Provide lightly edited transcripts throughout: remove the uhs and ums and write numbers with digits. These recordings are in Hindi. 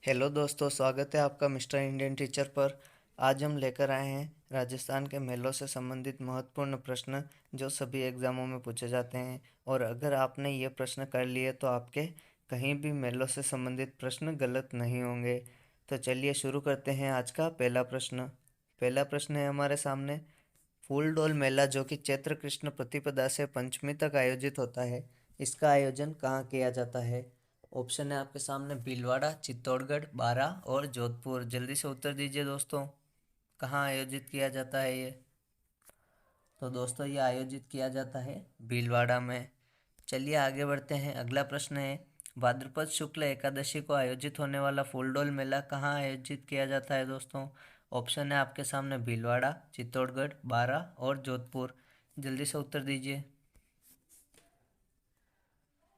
हेलो दोस्तों, स्वागत है आपका मिस्टर इंडियन टीचर पर। आज हम लेकर आए हैं राजस्थान के मेलों से संबंधित महत्वपूर्ण प्रश्न जो सभी एग्ज़ामों में पूछे जाते हैं। और अगर आपने ये प्रश्न कर लिए तो आपके कहीं भी मेलों से संबंधित प्रश्न गलत नहीं होंगे। तो चलिए शुरू करते हैं आज का पहला प्रश्न। पहला प्रश्न है हमारे सामने, फूलडोल मेला जो कि चैत्र कृष्ण प्रतिपदा से पंचमी तक आयोजित होता है, इसका आयोजन कहाँ किया जाता है? ऑप्शन है आपके सामने भीलवाड़ा, चित्तौड़गढ़, बारां और जोधपुर। जल्दी से उत्तर दीजिए दोस्तों, कहाँ आयोजित किया जाता है ये? तो दोस्तों ये आयोजित किया जाता है भीलवाड़ा में। चलिए आगे बढ़ते हैं। अगला प्रश्न है, भाद्रपद शुक्ल एकादशी को आयोजित होने वाला फूलडोल मेला कहाँ आयोजित किया जाता है दोस्तों? ऑप्शन है आपके सामने भीलवाड़ा, चित्तौड़गढ़, बारां और जोधपुर। जल्दी से उत्तर दीजिए।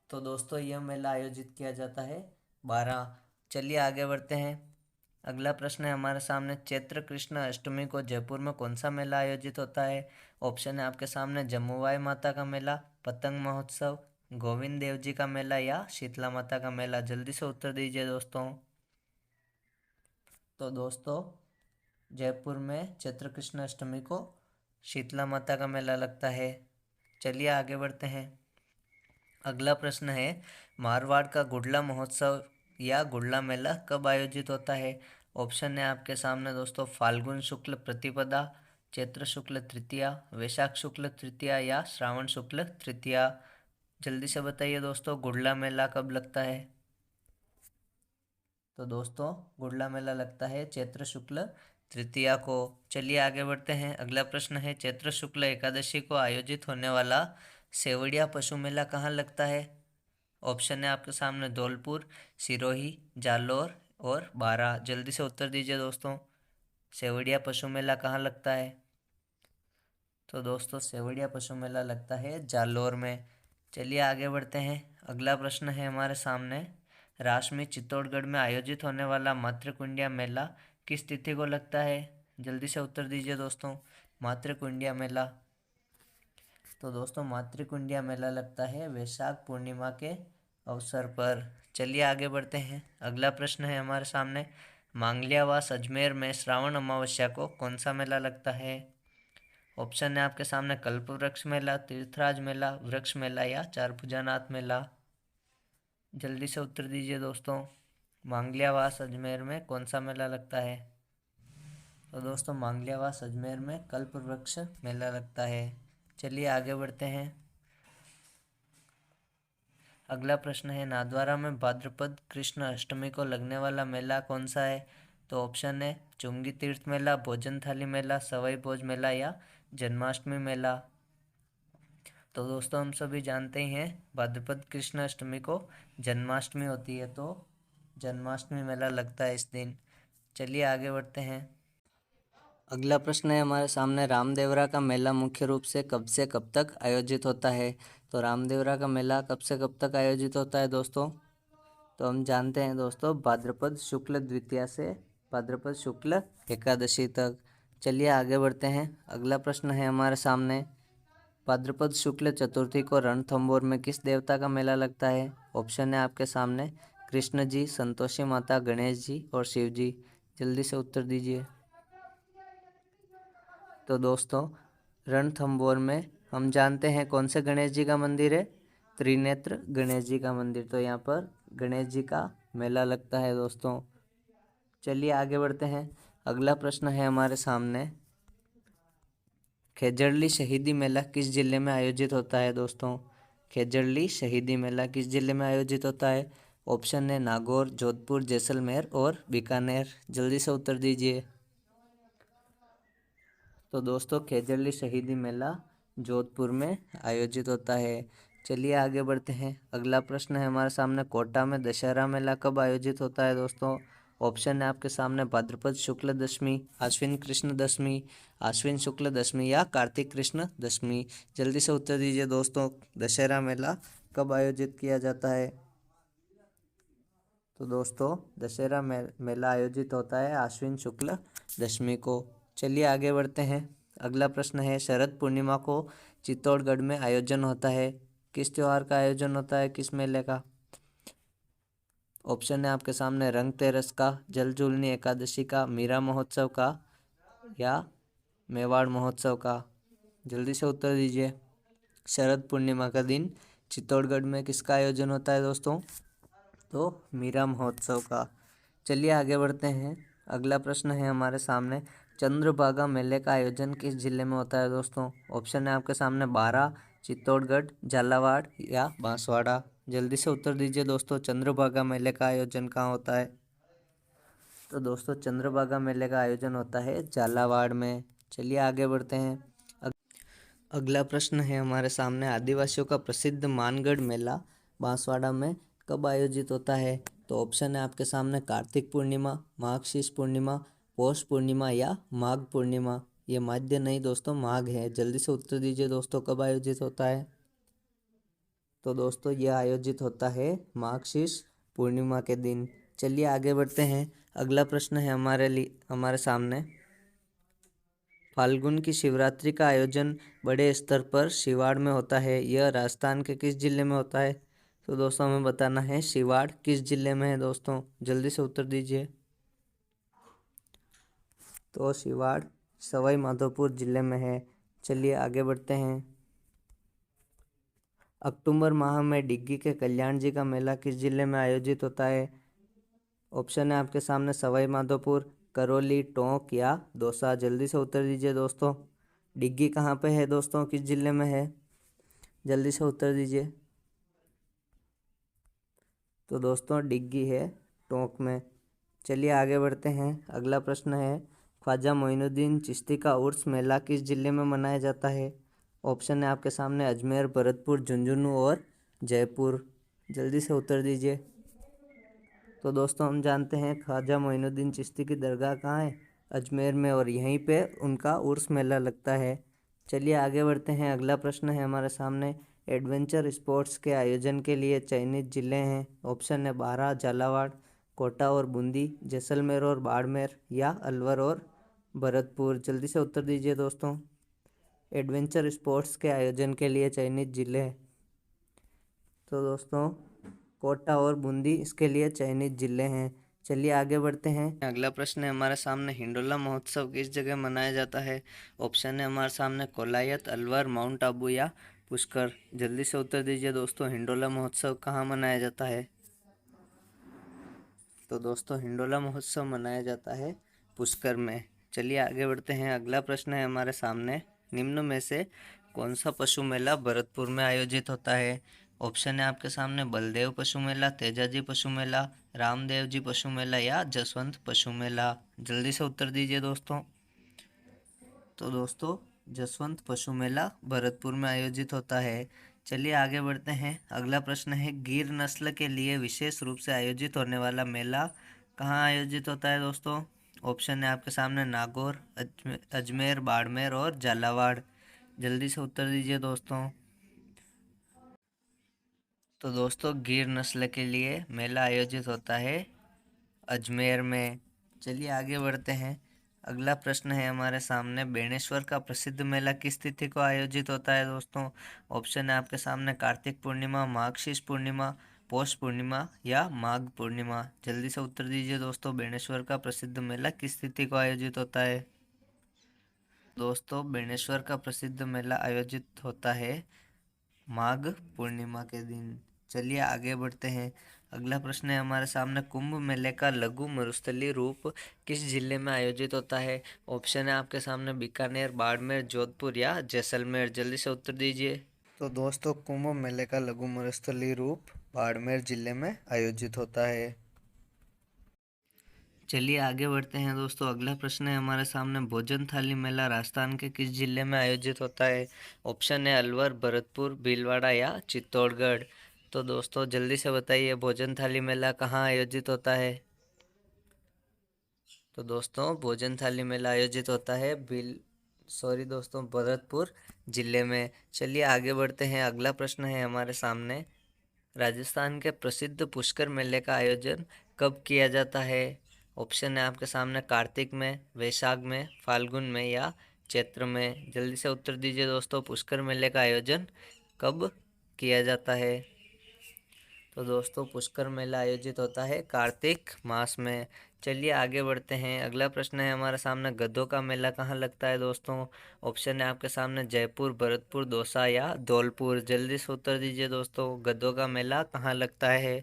तो दोस्तों यह मेला आयोजित किया जाता है बारां। चलिए आगे बढ़ते हैं। अगला प्रश्न है हमारे सामने, चैत्र कृष्ण अष्टमी को जयपुर में कौन सा मेला आयोजित होता है? ऑप्शन है आपके सामने जम्मूबाई माता का मेला, पतंग महोत्सव, गोविंद देव जी का मेला या शीतला माता का मेला। जल्दी से उत्तर दीजिए दोस्तों। तो दोस्तों जयपुर में चैत्र कृष्ण अष्टमी को शीतला माता का मेला लगता है। चलिए आगे बढ़ते हैं। अगला प्रश्न है, मारवाड़ का गुडला महोत्सव या गुडला मेला कब आयोजित होता है? ऑप्शन है आपके सामने दोस्तों, फाल्गुन शुक्ल प्रतिपदा, चैत्र शुक्ल तृतीया, वैशाख शुक्ल तृतीया या श्रावण शुक्ल तृतीया। जल्दी से बताइए दोस्तों, गुडला मेला कब लगता है? तो दोस्तों गुडला मेला लगता है चैत्र शुक्ल तृतीया को। चलिए आगे बढ़ते हैं। अगला प्रश्न है, चैत्र शुक्ल एकादशी को आयोजित होने वाला सेवड़िया पशु मेला कहाँ लगता है? ऑप्शन है आपके सामने धौलपुर, सिरोही, जालोर और बारां। जल्दी से उत्तर दीजिए दोस्तों, सेवड़िया पशु मेला कहाँ लगता है? तो दोस्तों सेवड़िया पशु मेला लगता है जालोर में। चलिए आगे बढ़ते हैं। अगला प्रश्न है हमारे सामने, राष्ट्रमय चित्तौड़गढ़ में आयोजित होने वाला मातृकुंडिया मेला किस तिथि को लगता है? जल्दी से उत्तर दीजिए दोस्तों, मातृकुंडिया मेला। तो दोस्तों मातृकुंडिया मेला लगता है वैशाख पूर्णिमा के अवसर पर। चलिए आगे बढ़ते हैं। अगला प्रश्न है हमारे सामने, मांगलियावास अजमेर में श्रावण अमावस्या को कौन सा मेला लगता है? ऑप्शन है आपके सामने कल्प वृक्ष मेला, तीर्थराज मेला, वृक्ष मेला या चार भुजानाथ मेला। जल्दी से उत्तर दीजिए दोस्तों, मांगलियावास अजमेर में कौन सा मेला लगता है? तो दोस्तों मांगलियावास अजमेर में कल्प वृक्ष मेला लगता है। चलिए आगे बढ़ते हैं। अगला प्रश्न है, नाथद्वारा में भाद्रपद कृष्ण अष्टमी को लगने वाला मेला कौन सा है? तो ऑप्शन है चुंगी तीर्थ मेला, भोजन थाली मेला, सवाई भोज मेला या जन्माष्टमी मेला। तो दोस्तों हम सभी जानते ही हैं भाद्रपद कृष्ण अष्टमी को जन्माष्टमी होती है, तो जन्माष्टमी मेला लगता है इस दिन। चलिए आगे बढ़ते हैं। अगला प्रश्न है हमारे सामने, रामदेवरा का मेला मुख्य रूप से कब तक आयोजित होता है? तो रामदेवरा का मेला कब से कब तक आयोजित होता है दोस्तों? तो हम जानते हैं दोस्तों, भाद्रपद शुक्ल द्वितीया से भाद्रपद शुक्ल एकादशी तक। चलिए आगे बढ़ते हैं। अगला प्रश्न है हमारे सामने, भाद्रपद शुक्ल चतुर्थी को रणथंभौर में किस देवता का मेला लगता है? ऑप्शन है आपके सामने कृष्ण जी, संतोषी माता, गणेश जी और शिव जी। जल्दी से उत्तर दीजिए। तो दोस्तों रणथंभौर में हम जानते हैं कौन से गणेश जी का मंदिर है? त्रिनेत्र गणेश जी का मंदिर। तो यहाँ पर गणेश जी का मेला लगता है दोस्तों। चलिए आगे बढ़ते हैं। अगला प्रश्न है हमारे सामने, खेजड़ली शहीदी मेला किस जिले में आयोजित होता है दोस्तों? खेजड़ली शहीदी मेला किस जिले में आयोजित होता है? ऑप्शन है नागौर, जोधपुर, जैसलमेर और बीकानेर। जल्दी से उत्तर दीजिए। तो दोस्तों खेजड़ली शहीदी मेला जोधपुर में आयोजित होता है। चलिए आगे बढ़ते हैं। अगला प्रश्न है हमारे सामने, कोटा में दशहरा मेला कब आयोजित होता है दोस्तों? ऑप्शन है आपके सामने भाद्रपद शुक्ल दशमी, आश्विन कृष्ण दशमी, आश्विन शुक्ल दशमी या कार्तिक कृष्ण दशमी। जल्दी से उत्तर दीजिए दोस्तों, दशहरा मेला कब आयोजित किया जाता है? तो दोस्तों दशहरा मेला आयोजित होता है आश्विन शुक्ल दशमी को। चलिए आगे बढ़ते हैं। अगला प्रश्न है, शरद पूर्णिमा को चित्तौड़गढ़ में आयोजन होता है, किस त्योहार का आयोजन होता है, किस मेले का? ऑप्शन है आपके सामने रंगतेरस का, जलजूलनी एकादशी का, मीरा महोत्सव का या मेवाड़ महोत्सव का। जल्दी से उत्तर दीजिए। शरद पूर्णिमा का दिन चित्तौड़गढ़ में किसका आयोजन होता है दोस्तों? तो मीरा महोत्सव का। चलिए आगे बढ़ते हैं। अगला प्रश्न है हमारे सामने, चंद्रभागा मेले का आयोजन किस जिले में होता है दोस्तों? ऑप्शन है आपके सामने बारां, चित्तौड़गढ़, झालावाड़ या बांसवाड़ा। जल्दी से उत्तर दीजिए दोस्तों, चंद्रभागा मेले का आयोजन कहाँ होता है? तो दोस्तों चंद्रभागा मेले का आयोजन होता है झालावाड़ में। चलिए आगे बढ़ते हैं। अगला प्रश्न है हमारे सामने, आदिवासियों का प्रसिद्ध मानगढ़ मेला बांसवाड़ा में कब आयोजित होता है? तो ऑप्शन है आपके सामने कार्तिक पूर्णिमा, माघ पूर्णिमा, पौष पूर्णिमा या माघ पूर्णिमा। ये माध्य नहीं दोस्तों, माघ है। जल्दी से उत्तर दीजिए दोस्तों, कब आयोजित होता है? तो दोस्तों ये आयोजित होता है माघ पूर्णिमा के दिन। चलिए आगे बढ़ते हैं। अगला प्रश्न है हमारे सामने, फाल्गुन की शिवरात्रि का आयोजन बड़े स्तर पर शिवाड़ में होता है, यह राजस्थान के किस जिले में होता है? तो दोस्तों हमें बताना है शिवाड़ किस जिले में है दोस्तों, जल्दी से उत्तर दीजिए। तो शिवाड़ सवाई माधोपुर जिले में है। चलिए आगे बढ़ते हैं। अक्टूबर माह में डिग्गी के कल्याण जी का मेला किस जिले में आयोजित होता है? ऑप्शन है आपके सामने सवाई माधोपुर, करौली, टोंक या दौसा। जल्दी से उत्तर दीजिए दोस्तों, डिग्गी कहाँ पे है दोस्तों, किस जिले में है? जल्दी से उत्तर दीजिए। तो दोस्तों डिग्गी है टोंक में। चलिए आगे बढ़ते हैं। अगला प्रश्न है, ख्वाजा मोइनुद्दीन चिश्ती का उर्स मेला किस जिले में मनाया जाता है? ऑप्शन है आपके सामने अजमेर, भरतपुर, झुंझुनू और जयपुर। जल्दी से उत्तर दीजिए। तो दोस्तों हम जानते हैं ख्वाजा मोइनुद्दीन चिश्ती की दरगाह कहाँ है? अजमेर में, और यहीं पे उनका उर्स मेला लगता है। चलिए आगे बढ़ते हैं। अगला प्रश्न है हमारे सामने, एडवेंचर स्पोर्ट्स के आयोजन के लिए चयनित जिले हैं। ऑप्शन है बारां, झालावाड़, कोटा और बूंदी, जैसलमेर और बाड़मेर या अलवर और भरतपुर। जल्दी से उत्तर दीजिए दोस्तों, एडवेंचर स्पोर्ट्स के आयोजन के लिए चयनित जिले। तो दोस्तों कोटा और बूंदी इसके लिए चयनित जिले हैं। चलिए आगे बढ़ते हैं। अगला प्रश्न है हमारे सामने, हिंडोला महोत्सव किस जगह मनाया जाता है? ऑप्शन है हमारे सामने कोलायत, अलवर, माउंट आबू या पुष्कर। जल्दी से उत्तर दीजिए दोस्तों, हिंडोला महोत्सव कहाँ मनाया जाता है? तो दोस्तों हिंडोला महोत्सव मनाया जाता है पुष्कर में। चलिए आगे बढ़ते हैं। अगला प्रश्न है हमारे सामने, निम्न में से कौन सा पशु मेला भरतपुर में आयोजित होता है? ऑप्शन है आपके सामने बलदेव पशु मेला, तेजाजी पशु मेला, रामदेव जी पशु मेला या जसवंत पशु मेला। जल्दी से उत्तर दीजिए दोस्तों। तो दोस्तों जसवंत पशु मेला भरतपुर में आयोजित होता है। चलिए आगे बढ़ते हैं। अगला प्रश्न है, गिर नस्ल के लिए विशेष रूप से आयोजित होने वाला मेला कहाँ आयोजित होता है दोस्तों? ऑप्शन है आपके सामने नागौर, अजमेर, बाड़मेर और झालावाड़। जल्दी से उत्तर दीजिए दोस्तों। तो दोस्तों गिर नस्ल के लिए मेला आयोजित होता है अजमेर में। चलिए आगे बढ़ते हैं। अगला प्रश्न है हमारे सामने, बेणेश्वर का प्रसिद्ध मेला किस तिथि को आयोजित होता है दोस्तों? ऑप्शन है आपके सामने कार्तिक पूर्णिमा, माघ पूर्णिमा, पौष पूर्णिमा या माघ पूर्णिमा। जल्दी से उत्तर दीजिए दोस्तों, बेणेश्वर का प्रसिद्ध मेला किस तिथि को आयोजित होता है? दोस्तों बेणेश्वर का प्रसिद्ध मेला आयोजित होता है माघ पूर्णिमा के दिन। चलिए आगे बढ़ते हैं। अगला प्रश्न है हमारे सामने, कुंभ मेले का लघु मरुस्थलीय रूप किस जिले में आयोजित होता है? ऑप्शन है आपके सामने बीकानेर, बाड़मेर, जोधपुर या जैसलमेर। जल्दी से उत्तर दीजिए। तो दोस्तों कुंभ मेले का लघु मरुस्थलीय रूप बाड़मेर जिले में आयोजित होता है। चलिए आगे बढ़ते हैं दोस्तों। अगला प्रश्न है हमारे सामने, भोजन थाली मेला राजस्थान के किस जिले में आयोजित होता है? ऑप्शन है अलवर, भरतपुर, भीलवाड़ा या चित्तौड़गढ़। तो दोस्तों जल्दी से बताइए, भोजन थाली मेला कहाँ आयोजित होता है? तो दोस्तों भोजन थाली मेला आयोजित होता है दोस्तों भरतपुर जिले में। चलिए आगे बढ़ते हैं। अगला प्रश्न है हमारे सामने, राजस्थान के प्रसिद्ध पुष्कर मेले का आयोजन कब किया जाता है? ऑप्शन है आपके सामने कार्तिक में, वैशाख में, फाल्गुन में या चैत्र में। जल्दी से उत्तर दीजिए दोस्तों, पुष्कर मेले का आयोजन कब किया जाता है? तो दोस्तों पुष्कर मेला आयोजित होता है कार्तिक मास में। चलिए आगे बढ़ते हैं। अगला प्रश्न है हमारे सामने, गधों का मेला कहाँ लगता है दोस्तों? ऑप्शन है आपके सामने जयपुर, भरतपुर, दौसा या धौलपुर। जल्दी से उत्तर दीजिए दोस्तों, गधों का मेला कहाँ लगता है?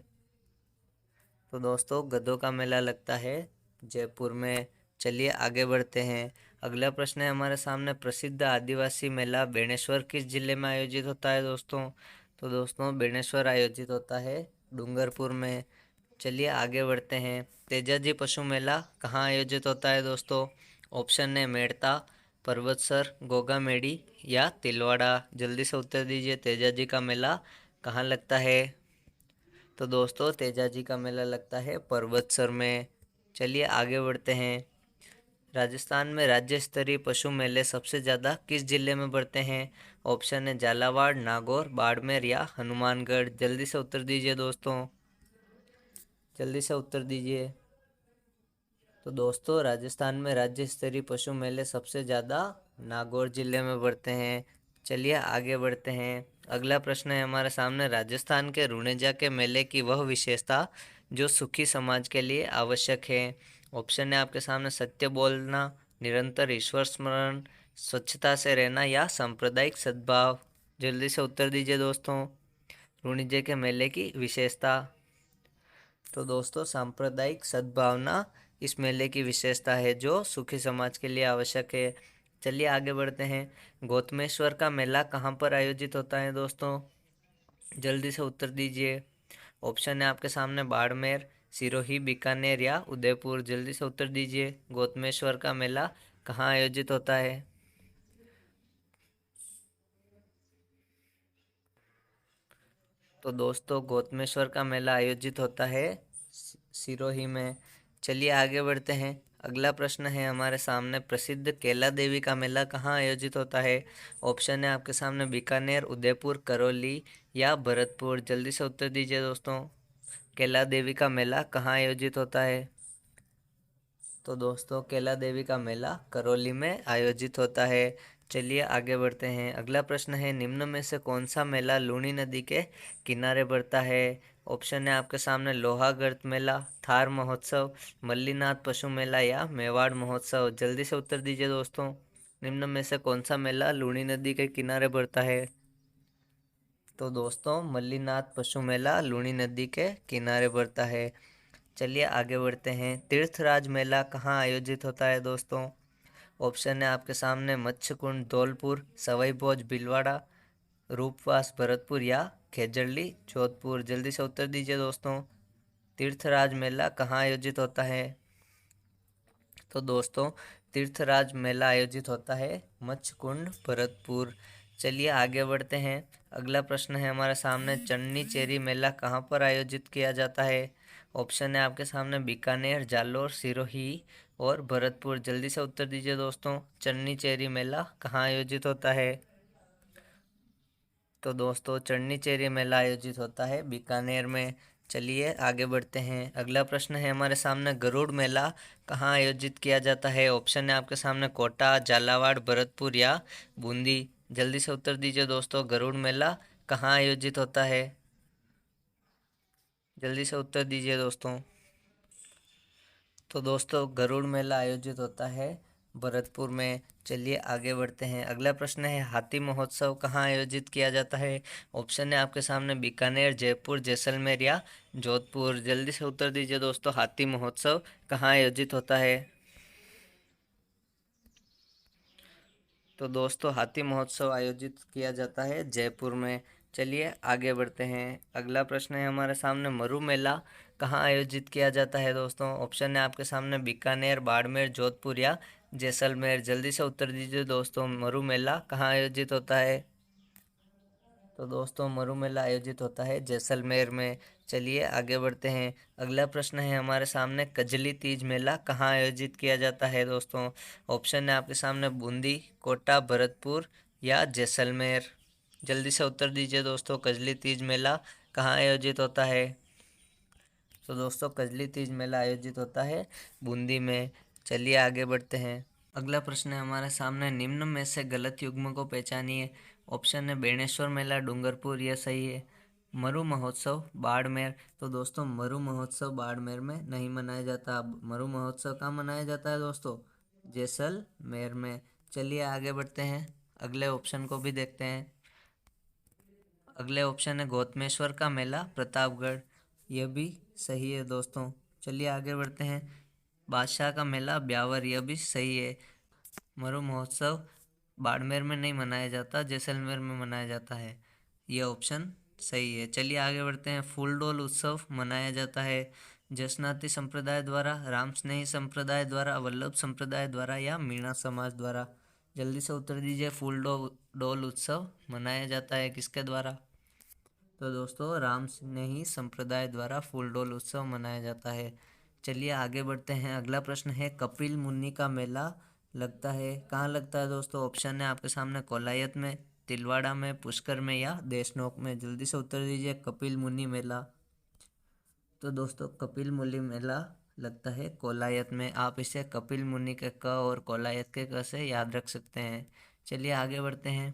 तो दोस्तों गधों का मेला लगता है जयपुर में। चलिए आगे बढ़ते हैं। अगला प्रश्न है हमारे सामने, प्रसिद्ध आदिवासी मेला बेणेश्वर किस जिले में आयोजित होता है दोस्तों? तो दोस्तों बेणेश्वर आयोजित होता है डूंगरपुर में। चलिए आगे बढ़ते हैं। तेजाजी पशु मेला कहाँ आयोजित होता है दोस्तों? ऑप्शन है मेड़ता, पर्वतसर, गोगामेड़ी या तिलवाड़ा। जल्दी से उत्तर दीजिए, तेजाजी का मेला कहाँ लगता है? तो दोस्तों तेजाजी का मेला लगता है पर्वतसर में। चलिए आगे बढ़ते हैं। राजस्थान में राज्य स्तरीय पशु मेले सबसे ज़्यादा किस जिले में बढ़ते हैं? ऑप्शन है झालावाड़, नागौर, बाड़मेर या हनुमानगढ़। जल्दी से उत्तर दीजिए दोस्तों, जल्दी से उत्तर दीजिए। तो दोस्तों राजस्थान में राज्य स्तरीय पशु मेले सबसे ज़्यादा नागौर जिले में बढ़ते हैं। चलिए आगे बढ़ते हैं। अगला प्रश्न है हमारे सामने, राजस्थान के रुणेजा के मेले की वह विशेषता जो सुखी समाज के लिए आवश्यक है। ऑप्शन है आपके सामने सत्य बोलना, निरंतर ईश्वर स्मरण, स्वच्छता से रहना या सांप्रदायिक सद्भाव। जल्दी से उत्तर दीजिए दोस्तों, रुणिजे के मेले की विशेषता। तो दोस्तों सांप्रदायिक सद्भावना इस मेले की विशेषता है जो सुखी समाज के लिए आवश्यक है। चलिए आगे बढ़ते हैं। गौतमेश्वर का मेला कहाँ पर आयोजित होता है दोस्तों? जल्दी से उत्तर दीजिए। ऑप्शन है आपके सामने बाड़मेर, सिरोही, बीकानेर या उदयपुर। जल्दी से उत्तर दीजिए, गौतमेश्वर का मेला कहाँ आयोजित होता है? तो दोस्तों गौतमेश्वर का मेला आयोजित होता है सिरोही में। चलिए आगे बढ़ते हैं। अगला प्रश्न है हमारे सामने, प्रसिद्ध केला देवी का मेला कहाँ आयोजित होता है? ऑप्शन है आपके सामने बीकानेर, उदयपुर, करौली या भरतपुर। जल्दी से उत्तर दीजिए दोस्तों, केला देवी का मेला कहाँ आयोजित होता है? तो दोस्तों केला देवी का मेला करौली में आयोजित होता है। चलिए आगे बढ़ते हैं। अगला प्रश्न है, निम्न में से कौन सा मेला लूनी नदी के किनारे बढ़ता है? ऑप्शन है आपके सामने लोहागढ़ मेला, थार महोत्सव, मल्लीनाथ पशु मेला या मेवाड़ महोत्सव। जल्दी से उत्तर दीजिए दोस्तों, निम्न में से कौन सा मेला लूनी नदी के किनारे बढ़ता है? तो दोस्तों मल्लीनाथ पशु मेला लूनी नदी के किनारे बढ़ता है। चलिए आगे बढ़ते हैं। तीर्थराज मेला कहाँ आयोजित होता है दोस्तों? ऑप्शन है आपके सामने मत्स्यकुंड धौलपुर, सवाई भोज भीलवाड़ा, रूपवास भरतपुर या खेजड़ली जोधपुर। जल्दी से उत्तर दीजिए दोस्तों, तीर्थराज मेला कहाँ आयोजित होता है? तो दोस्तों तीर्थराज मेला आयोजित होता है मत्स्यकुंड भरतपुर। चलिए आगे बढ़ते हैं। अगला प्रश्न है हमारे सामने, चन्नी चेरी मेला कहाँ पर आयोजित किया जाता है? ऑप्शन है आपके सामने बीकानेर, जालोर, सिरोही और भरतपुर। जल्दी से उत्तर दीजिए दोस्तों, चन्नी चेरी मेला कहाँ आयोजित होता है? तो दोस्तों चन्नी चेरी मेला आयोजित होता है बीकानेर में। चलिए आगे बढ़ते हैं। अगला प्रश्न है हमारे सामने, गरुड़ मेला कहाँ आयोजित किया जाता है? ऑप्शन है आपके सामने कोटा, झालावाड़, भरतपुर या बूंदी। जल्दी से उत्तर दीजिए दोस्तों, गरुड़ मेला कहाँ आयोजित होता है? जल्दी से उत्तर दीजिए दोस्तों। तो दोस्तों गरुड़ मेला आयोजित होता है भरतपुर में। चलिए आगे बढ़ते हैं। अगला प्रश्न है, हाथी महोत्सव कहाँ आयोजित किया जाता है? ऑप्शन है आपके सामने बीकानेर, जयपुर, जैसलमेर या जोधपुर। जल्दी से उत्तर दीजिए दोस्तों, हाथी महोत्सव कहाँ आयोजित होता है? तो दोस्तों हाथी महोत्सव आयोजित किया जाता है जयपुर में। चलिए आगे बढ़ते हैं। अगला प्रश्न है हमारे सामने, मरु मेला कहाँ आयोजित किया जाता है दोस्तों? ऑप्शन है आपके सामने बीकानेर, बाड़मेर, जोधपुर या जैसलमेर। जल्दी से उत्तर दीजिए दोस्तों, मरु मेला कहाँ आयोजित होता है? तो दोस्तों मरु मेला आयोजित होता है जैसलमेर में। चलिए आगे बढ़ते हैं। अगला प्रश्न है हमारे सामने, कजली तीज मेला कहाँ आयोजित किया जाता है दोस्तों? ऑप्शन है आपके सामने बूंदी, कोटा, भरतपुर या जैसलमेर। जल्दी से उत्तर दीजिए दोस्तों, कजली तीज मेला कहाँ आयोजित होता है? तो दोस्तों कजली तीज मेला आयोजित होता है बूंदी में। चलिए आगे बढ़ते हैं। अगला प्रश्न है हमारे सामने, निम्न में से गलत युग्म को पहचानिए। ऑप्शन है बेणेश्वर मेला डूंगरपुर, यह सही है। मरु महोत्सव बाड़मेर। तो दोस्तों मरु महोत्सव बाड़मेर में नहीं मनाया जाता। अब मरु महोत्सव कहाँ मनाया जाता है दोस्तों? जैसलमेर में। चलिए आगे बढ़ते हैं, अगले ऑप्शन को भी देखते हैं। अगले ऑप्शन है गौतमेश्वर का मेला प्रतापगढ़। यह भी सही है दोस्तों। चलिए आगे बढ़ते हैं। बादशाह का मेला ब्यावर। यह भी सही है। मरु महोत्सव बाड़मेर में नहीं मनाया जाता, जैसलमेर में मनाया जाता है। यह ऑप्शन सही है। चलिए आगे बढ़ते हैं। फूलडोल उत्सव मनाया जाता है जसनाती संप्रदाय द्वारा, राम स्नेही संप्रदाय द्वारा, वल्लभ संप्रदाय द्वारा या मीणा समाज द्वारा। जल्दी से उत्तर दीजिए। डोल उत्सव मनाया जाता है किसके द्वारा? तो दोस्तों राम स्नेही संप्रदाय द्वारा फूलडोल उत्सव मनाया जाता है। चलिए आगे बढ़ते हैं। अगला प्रश्न है कपिल मुनि का मेला लगता है कहाँ लगता है दोस्तों? ऑप्शन है आपके सामने कोलायत में, तिलवाड़ा में, पुष्कर में या देशनोक में। जल्दी से उत्तर दीजिए। कपिल मुनि मेला। तो दोस्तों कपिल मुनि मेला लगता है कोलायत में। आप इसे कपिल मुनि के क और कोलायत के क से याद रख सकते हैं। चलिए आगे बढ़ते हैं।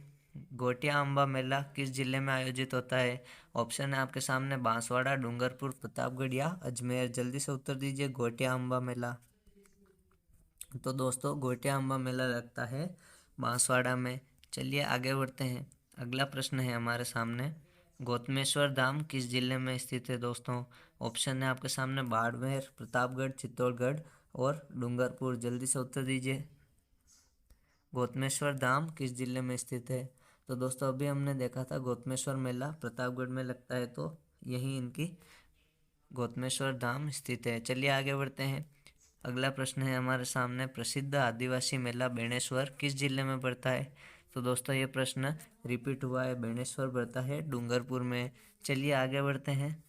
गोटिया अम्बा मेला किस जिले में आयोजित होता है? ऑप्शन है आपके सामने बांसवाड़ा, डूंगरपुर, प्रतापगढ़ या अजमेर। जल्दी से उत्तर दीजिए। गोटिया अम्बा मेला। तो दोस्तों गोटिया अम्बा मेला लगता है बांसवाड़ा में। चलिए आगे बढ़ते हैं। अगला प्रश्न है हमारे सामने गौतमेश्वर धाम किस जिले में स्थित है दोस्तों? ऑप्शन है आपके सामने बाड़मेर, प्रतापगढ़, चित्तौड़गढ़ और डूंगरपुर। जल्दी से उत्तर दीजिए। गौतमेश्वर धाम किस जिले में स्थित है? तो दोस्तों अभी हमने देखा था गौतमेश्वर मेला प्रतापगढ़ में लगता है, तो यही इनकी गौतमेश्वर धाम स्थित है। चलिए आगे बढ़ते हैं। अगला प्रश्न है हमारे सामने प्रसिद्ध आदिवासी मेला बेणेश्वर किस जिले में पड़ता है? तो दोस्तों ये प्रश्न रिपीट हुआ है। बेणेश्वर पड़ता है डूंगरपुर में। चलिए आगे बढ़ते हैं।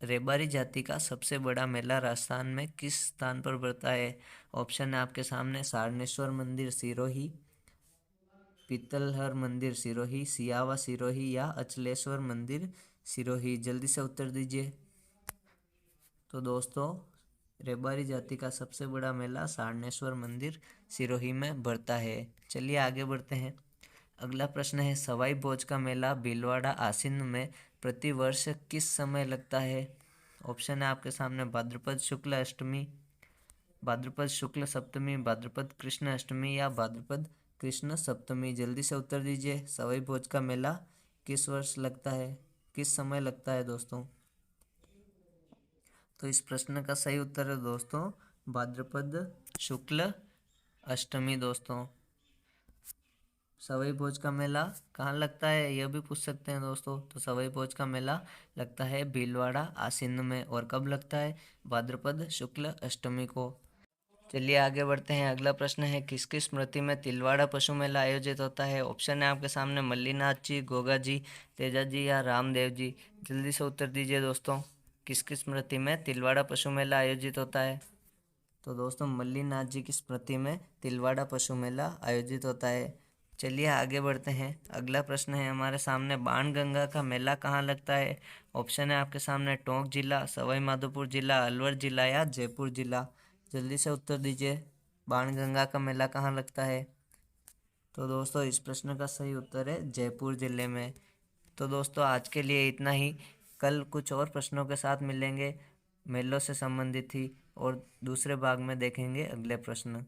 रेबारी जाति का सबसे बड़ा मेला राजस्थान में किस स्थान पर पड़ता है? ऑप्शन है आपके सामने सारनेश्वर मंदिर सिरोही, पीतलहर मंदिर सिरोही, सियावा सिरोही या अचलेश्वर मंदिर सिरोही। जल्दी से उत्तर दीजिए। तो दोस्तों रेबारी जाति का सबसे बड़ा मेला सारनेश्वर मंदिर सिरोही में बढ़ता है। चलिए आगे बढ़ते हैं। अगला प्रश्न है सवाई भोज का मेला भीलवाड़ा आसीन में प्रति वर्ष किस समय लगता है? ऑप्शन है आपके सामने भाद्रपद शुक्ल अष्टमी, भाद्रपद शुक्ल सप्तमी, भाद्रपद कृष्ण अष्टमी या भाद्रपद कृष्ण सप्तमी। जल्दी से उत्तर दीजिए। सवाई भोज का मेला किस वर्ष लगता है, किस समय लगता है दोस्तों? तो इस प्रश्न का सही उत्तर है दोस्तों भाद्रपद शुक्ल अष्टमी। दोस्तों सवाई भोज का मेला कहाँ लगता है यह भी पूछ सकते हैं दोस्तों। तो सवाई भोज का मेला लगता है भीलवाड़ा आसीन में। और कब लगता है? भाद्रपद शुक्ल अष्टमी को। चलिए आगे बढ़ते हैं। अगला प्रश्न है किसकी स्मृति में तिलवाड़ा पशु मेला आयोजित होता है? ऑप्शन है आपके सामने मल्लीनाथ जी, गोगा जी, तेजा जी या रामदेव जी। जल्दी से उत्तर दीजिए दोस्तों। किसकी स्मृति में तिलवाड़ा पशु मेला आयोजित होता है? तो दोस्तों मल्लीनाथ जी की स्मृति में तिलवाड़ा पशु मेला आयोजित होता है। चलिए आगे बढ़ते हैं। अगला प्रश्न है हमारे सामने बाणगंगा का मेला कहाँ लगता है? ऑप्शन है आपके सामने टोंक जिला, सवाई माधोपुर जिला, अलवर जिला या जयपुर जिला। जल्दी से उत्तर दीजिए। बाणगंगा का मेला कहाँ लगता है? तो दोस्तों इस प्रश्न का सही उत्तर है जयपुर जिले में। तो दोस्तों आज के लिए इतना ही। कल कुछ और प्रश्नों के साथ मिलेंगे मेलों से संबंधित ही, और दूसरे भाग में देखेंगे अगले प्रश्न।